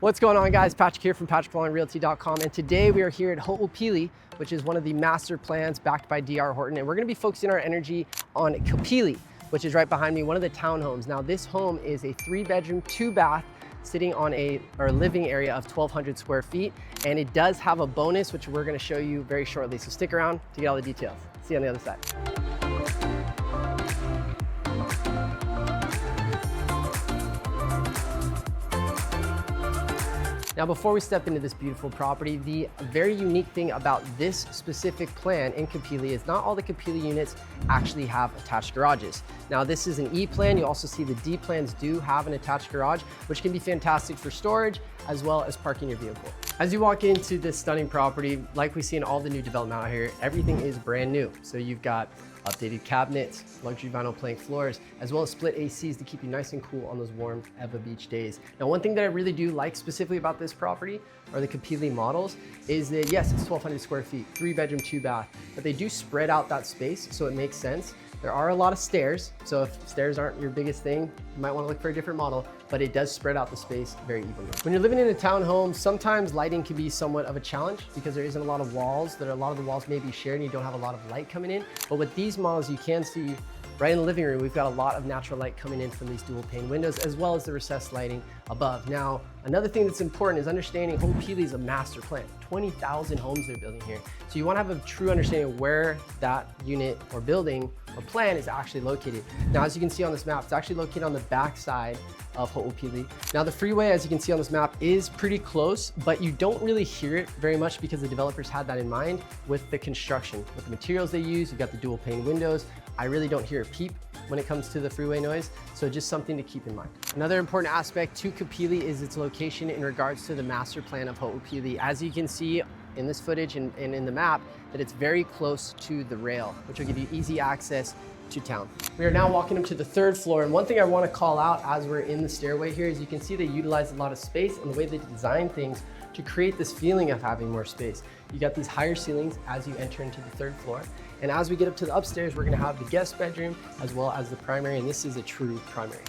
What's going on, guys? Patrick here from PatrickLongRealty.com, and today we are here at Ho'opili, which is one of the master plans backed by DR Horton, and we're going to be focusing our energy on Kāpili, which is right behind me, one of the townhomes. Now, this home is a 3-bedroom, 2-bath, sitting on a living area of 1,200 square feet, and it does have a bonus, which we're going to show you very shortly. So stick around to get all the details. See you on the other side. Now, before we step into this beautiful property, the very unique thing about this specific plan in Kāpili is not all the Kāpili units actually have attached garages. Now, this is an E-Plan. You also see the D plans do have an attached garage, which can be fantastic for storage as well as parking your vehicle. As you walk into this stunning property, like we see in all the new development out here, everything is brand new. So you've got updated cabinets, luxury vinyl plank floors, as well as split ACs to keep you nice and cool on those warm Ewa Beach days. Now, one thing that I really do like specifically about this property or the Kāpili models is that, yes, it's 1,200 square feet, 3-bedroom, 2-bath, but they do spread out that space, so it makes sense. There are a lot of stairs, so if stairs aren't your biggest thing, you might want to look for a different model, but it does spread out the space very evenly. When you're living in a townhome, sometimes lighting can be somewhat of a challenge because there isn't a lot of walls. A lot of the walls may be shared and you don't have a lot of light coming in. But with these models, you can see right in the living room, we've got a lot of natural light coming in from these dual pane windows, as well as the recessed lighting above. Now, another thing that's important is understanding Ho'opili is a master plan. 20,000 homes they're building here. So you want to have a true understanding of where that unit or building or plan is actually located. Now, as you can see on this map, it's actually located on the back side of Ho'opili. Now, the freeway, as you can see on this map, is pretty close, but you don't really hear it very much because the developers had that in mind with the construction, with the materials they use. You've got the dual pane windows. I really don't hear a peep when it comes to the freeway noise, so just something to keep in mind. Another important aspect to Kāpili is its location in regards to the master plan of Ho'opili. As you can see in this footage and in the map, that it's very close to the rail, which will give you easy access to town. We are now walking up to the 3rd floor, and one thing I want to call out as we're in the stairway here is you can see they utilize a lot of space and the way they design things to create this feeling of having more space. You got these higher ceilings as you enter into the 3rd floor. And as we get up to the upstairs, we're gonna have the guest bedroom as well as the primary, and this is a true primary.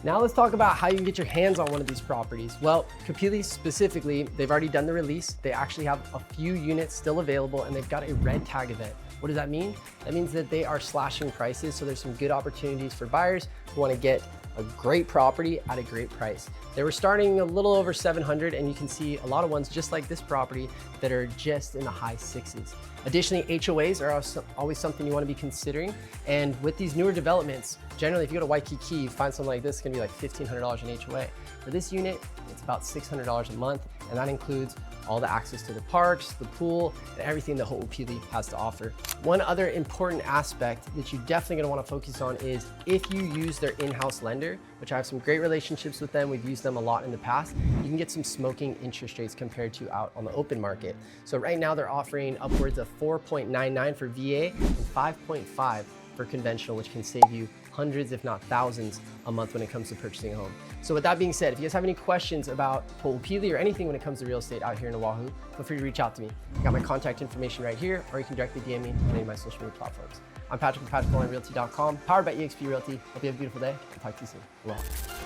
Now let's talk about how you can get your hands on one of these properties. Well, Kāpili specifically, they've already done the release. They actually have a few units still available, and they've got a red tag event. What does that mean? That means that they are slashing prices, so there's some good opportunities for buyers who want to get a great property at a great price. They were starting a little over 700, and you can see a lot of ones just like this property that are just in the high 6s. Additionally, HOAs are always something you want to be considering. And with these newer developments, generally if you go to Waikiki, you find something like this, it's gonna be like $1,500 in HOA. For this unit, it's about $600 a month, and that includes all the access to the parks, the pool, and everything that Ho'opili has to offer. One other important aspect that you're definitely gonna wanna focus on is if you use their in-house lender, which I have some great relationships with them, we've used them a lot in the past, you can get some smoking interest rates compared to out on the open market. So right now they're offering upwards of 4.99 for VA and 5.5 for conventional, which can save you hundreds, if not thousands, a month when it comes to purchasing a home. So with that being said, if you guys have any questions about Ho'opili or anything when it comes to real estate out here in Oahu, feel free to reach out to me. I got my contact information right here, or you can directly DM me on any of my social media platforms. I'm Patrick from PatrickLongRealty.com, powered by eXp Realty. Hope you have a beautiful day. I'll talk to you soon. Aloha.